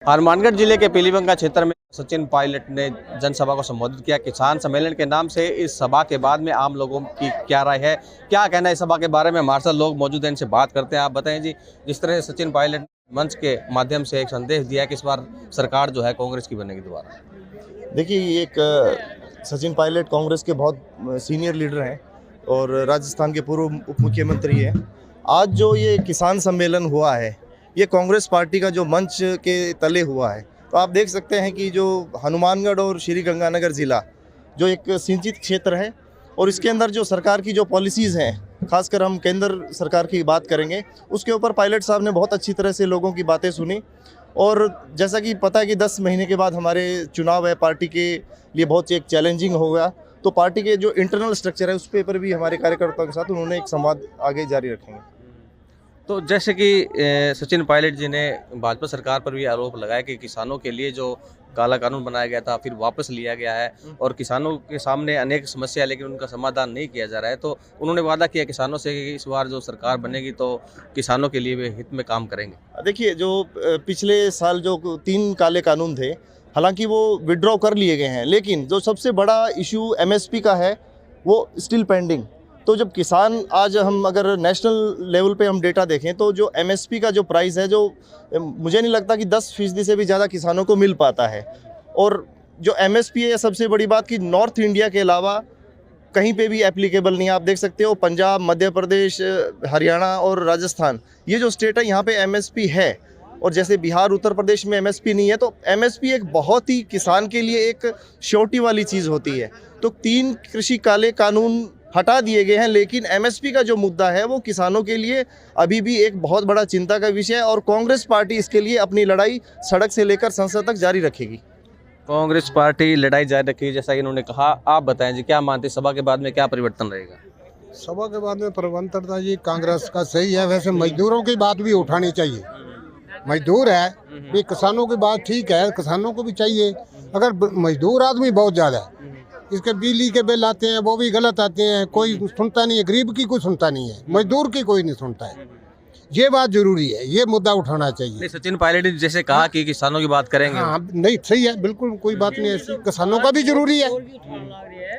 हनुमानगढ़ जिले के पीलीबंगा क्षेत्र में सचिन पायलट ने जनसभा को संबोधित किया। किसान सम्मेलन के नाम से इस सभा के बाद में आम लोगों की क्या राय है, क्या कहना है इस सभा के बारे में, हमारे साथ लोग मौजूद हैं, इनसे बात करते हैं। आप बताएं जी, जिस तरह से सचिन पायलट मंच के माध्यम से एक संदेश दिया कि इस बार सरकार जो है कांग्रेस की बनेगी दोबारा। देखिए, सचिन पायलट कांग्रेस के बहुत सीनियर लीडर हैं और राजस्थान के पूर्व उप मुख्यमंत्री हैं। आज जो ये किसान सम्मेलन हुआ है, ये कांग्रेस पार्टी का जो मंच के तले हुआ है। तो आप देख सकते हैं कि जो हनुमानगढ़ और श्री गंगानगर ज़िला जो एक सिंचित क्षेत्र है और इसके अंदर जो सरकार की जो पॉलिसीज़ हैं, खासकर हम केंद्र सरकार की बात करेंगे, उसके ऊपर पायलट साहब ने बहुत अच्छी तरह से लोगों की बातें सुनी। और जैसा कि पता है कि 10 महीने के बाद हमारे चुनाव है, पार्टी के लिए बहुत एक चैलेंजिंग होगा। तो पार्टी के जो इंटरनल स्ट्रक्चर है उस पर भी हमारे कार्यकर्ताओं के साथ उन्होंने एक संवाद आगे जारी रखेंगे। तो जैसे कि सचिन पायलट जी ने भाजपा सरकार पर भी आरोप लगाया कि किसानों के लिए जो काला कानून बनाया गया था फिर वापस लिया गया है और किसानों के सामने अनेक समस्या है लेकिन उनका समाधान नहीं किया जा रहा है। तो उन्होंने वादा किया किसानों से कि इस बार जो सरकार बनेगी तो किसानों के लिए वे हित में काम करेंगे। देखिए, जो पिछले साल जो 3 काले कानून थे, हालांकि वो विड्रॉ कर लिए गए हैं, लेकिन जो सबसे बड़ा इशू एमएसपी का है वो स्टिल पेंडिंग। तो जब किसान आज हम अगर नेशनल लेवल पे हम डेटा देखें तो जो एमएसपी का जो प्राइस है, जो मुझे नहीं लगता कि 10% से भी ज़्यादा किसानों को मिल पाता है। और जो एमएसपी है, सबसे बड़ी बात कि नॉर्थ इंडिया के अलावा कहीं पे भी एप्लीकेबल नहीं है। आप देख सकते हो पंजाब, मध्य प्रदेश, हरियाणा और राजस्थान, ये जो स्टेट है यहाँ पे एमएसपी है। और जैसे बिहार, उत्तर प्रदेश में एमएसपी नहीं है। तो एमएसपी एक बहुत ही किसान के लिए एक श्योरिटी वाली चीज़ होती है। तो 3 कृषि काले कानून हटा दिए गए हैं, लेकिन एमएसपी का जो मुद्दा है वो किसानों के लिए अभी भी एक बहुत बड़ा चिंता का विषय है। और कांग्रेस पार्टी इसके लिए अपनी लड़ाई सड़क से लेकर संसद तक जारी रखेगी। कांग्रेस पार्टी लड़ाई जारी रखेगी जैसा कि इन्होंने कहा। आप बताएं जी, क्या मानते हैं सभा के बाद में क्या परिवर्तन रहेगा? सभा के बाद में परिवर्तन जी कांग्रेस का सही है। वैसे मजदूरों की बात भी उठानी चाहिए। मजदूर है भी, किसानों की बात ठीक है, किसानों को भी चाहिए। अगर मजदूर आदमी बहुत ज़्यादा है, इसके बिजली के बिल आते हैं वो भी गलत आते हैं, कोई सुनता नहीं है। गरीब की कोई सुनता नहीं है, मजदूर की कोई नहीं सुनता है। ये बात जरूरी है, ये मुद्दा उठाना चाहिए। सचिन पायलट ने जैसे कहा कि किसानों की बात करेंगे। हाँ, नहीं, सही है, बिल्कुल कोई बात नहीं ऐसी। किसानों का भी जरूरी है,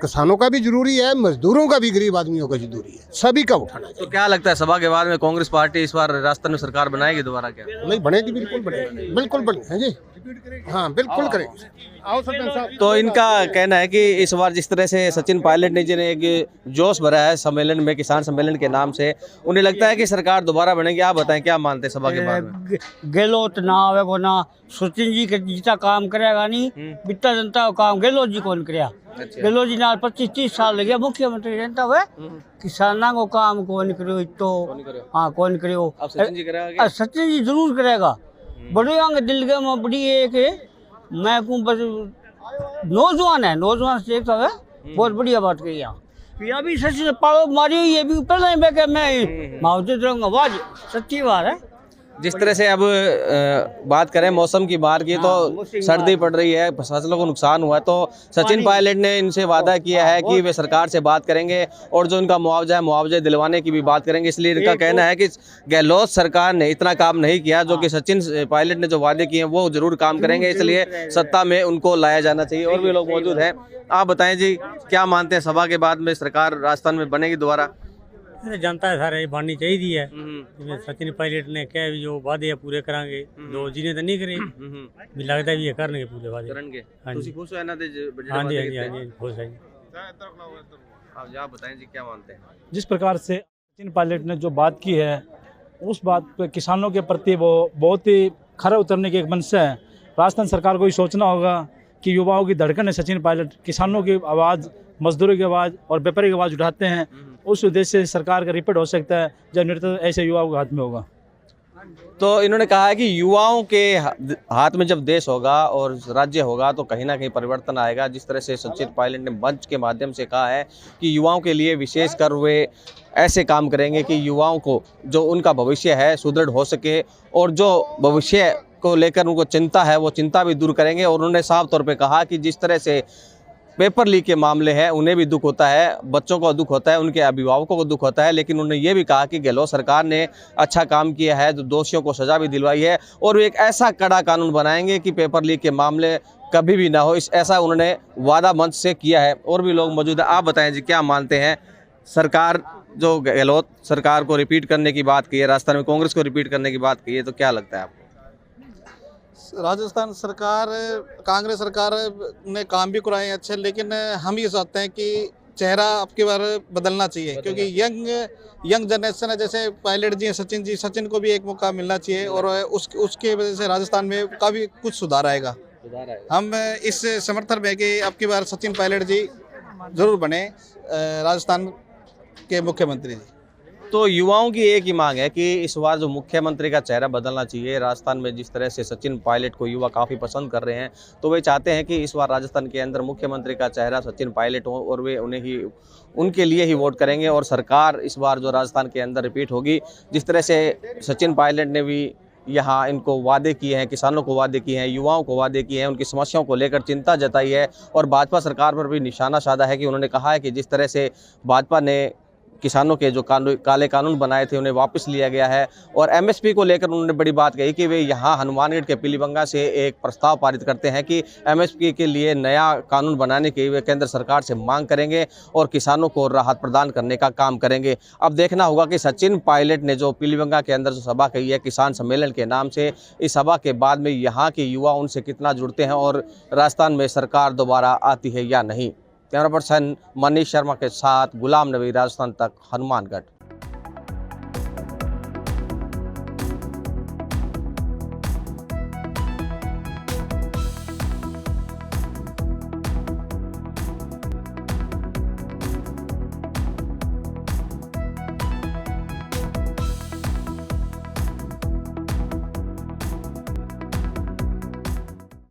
किसानों का भी जरूरी है, मजदूरों का भी, गरीब आदमियों का जरूरी है, सभी का उठाना चाहिए। तो क्या लगता है सभा के बाद में कांग्रेस पार्टी इस बार राजस्थान में सरकार बनाएगी दोबारा? क्या नहीं बनेगी? बिल्कुल बनेगी, बिल्कुल बनेगी जी। हाँ, बिल्कुल करेंगे। आओ सरपंच साहब। तो इनका कहना है कि इस बार जिस तरह से सचिन पायलट ने जिन्हें एक जोश भरा है सम्मेलन में, किसान सम्मेलन के नाम से, उन्हें लगता है कि सरकार दोबारा बनेगी। आप बताएं क्या मानते हैं सभा के बाद में? गहलोत ना आवे को ना सचिन जी के जितना काम करेगा नहीं, बिता जनता का काम गहलोत जी कौन करेगा। गहलोत जी ना 25-30 साल लगे मुख्यमंत्री जनता हुए, किसानों को काम कौन करो तो। हाँ, कौन करो? सचिन जी करेगा? सचिन जी जरूर करेगा। बड़े आगे दिल के में बड़ी एक मैं को बस नौजवान है, नौजवान से तो है, बहुत बढ़िया बात कही। यहाँ भी सचिन पालो मारी हुई है, भी पहले मैं मौजूद रहूँगा। वाह, सच्ची बात है। जिस तरह से अब बात करें मौसम की बात की, तो सर्दी पड़ रही है, फसलों को नुकसान हुआ है। तो सचिन पायलट ने इनसे वादा किया है कि वे सरकार से बात करेंगे और जो इनका मुआवजा है, मुआवजे दिलवाने की भी बात करेंगे। इसलिए इनका कहना है कि गहलोत सरकार ने इतना काम नहीं किया जो कि सचिन पायलट ने जो वादे किए हैं वो जरूर काम करेंगे, इसलिए सत्ता में उनको लाया जाना चाहिए। और भी लोग मौजूद हैं। आप बताएं जी, क्या मानते हैं सभा के बाद में सरकार राजस्थान में बनेगी दोबारा? जनता है सारे बननी चाहिए है। सचिन पायलट ने क्या भी जो वादे पूरे करांगे, दो जिन्हें तो नहीं करे, भी लगता है भी ये करने पूरे वादे करेंगे। हाँ जी, खुश है ना? हाँ जी, हाँ जी, हाँ जी, खुश है। आप बताएं जी, क्या मानते हैं? जिस प्रकार से सचिन पायलट ने जो बात की है, उस बात पे किसानों के प्रति वो बहुत ही खरा उतरने की एक मंशा है। राजस्थान सरकार को ही सोचना होगा कि युवाओं की धड़कन है सचिन पायलट, किसानों की आवाज़, मजदूरों की आवाज़ और व्यापारी की आवाज़ उठाते हैं। उस उद्देश्य से सरकार का रिपोर्ट हो सकता है जब नेतृत्व ऐसे युवाओं के हाथ में होगा। तो इन्होंने कहा है कि युवाओं के हाथ में जब देश होगा और राज्य होगा तो कहीं ना कहीं परिवर्तन आएगा। जिस तरह से सचिन पायलट ने मंच के माध्यम से कहा है कि युवाओं के लिए विशेषकर वे ऐसे काम करेंगे कि युवाओं को जो उनका भविष्य है सुदृढ़ हो सके और जो भविष्य को लेकर उनको चिंता है वो चिंता भी दूर करेंगे। और उन्होंने साफ तौर पे कहा कि जिस तरह से पेपर लीक के मामले हैं उन्हें भी दुख होता है, बच्चों को दुख होता है, उनके अभिभावकों को दुख होता है, लेकिन उन्होंने ये भी कहा कि गहलोत सरकार ने अच्छा काम किया है, दोषियों को सजा भी दिलवाई है और वो एक ऐसा कड़ा कानून बनाएंगे कि पेपर लीक के मामले कभी भी ना हो, इस ऐसा उन्होंने वादा मंच से किया है। और भी लोग मौजूद हैं, आप बताएं जी क्या मानते हैं। सरकार जो गहलोत सरकार को रिपीट करने की बात की है, राजस्थान में कांग्रेस को रिपीट करने की बात की है, तो क्या लगता है आपको? राजस्थान सरकार, कांग्रेस सरकार ने काम भी कराए अच्छे, लेकिन हम ये चाहते हैं कि चेहरा आपकी बार बदलना चाहिए, क्योंकि यंग जनरेशन है, जैसे पायलट जी हैं, सचिन को भी एक मौका मिलना चाहिए और उसके वजह से राजस्थान में काफ़ी कुछ सुधार आएगा। हम इस समर्थन में कि आपकी बार सचिन पायलट जी जरूर बने राजस्थान के मुख्यमंत्री जी। तो युवाओं की एक ही मांग है कि इस बार जो मुख्यमंत्री का चेहरा बदलना चाहिए। राजस्थान में जिस तरह से सचिन पायलट को युवा काफ़ी पसंद कर रहे हैं, तो वे चाहते हैं कि इस बार राजस्थान के अंदर मुख्यमंत्री का चेहरा सचिन पायलट हो और वे उनके लिए ही वोट करेंगे और सरकार इस बार जो राजस्थान के अंदर रिपीट होगी। जिस तरह से सचिन पायलट ने भी यहाँ इनको वादे किए हैं, किसानों को वादे किए हैं, युवाओं को वादे किए हैं, उनकी समस्याओं को लेकर चिंता जताई है और भाजपा सरकार पर भी निशाना साधा है कि उन्होंने कहा है कि जिस तरह से भाजपा ने किसानों के जो काले कानून बनाए थे उन्हें वापस लिया गया है और एमएसपी को लेकर उन्होंने बड़ी बात कही कि वे यहाँ हनुमानगढ़ के पीलीबंगा से एक प्रस्ताव पारित करते हैं कि एमएसपी के लिए नया कानून बनाने की वे केंद्र सरकार से मांग करेंगे और किसानों को राहत प्रदान करने का काम करेंगे। अब देखना होगा कि सचिन पायलट ने जो पीलीबंगा के अंदर जो सभा कही है किसान सम्मेलन के नाम से, इस सभा के बाद में यहाँ के युवा उनसे कितना जुड़ते हैं और राजस्थान में सरकार दोबारा आती है या नहीं। कैमरा पर्सन मनीष शर्मा के साथ गुलाम नबी, राजस्थान तक, हनुमानगढ़।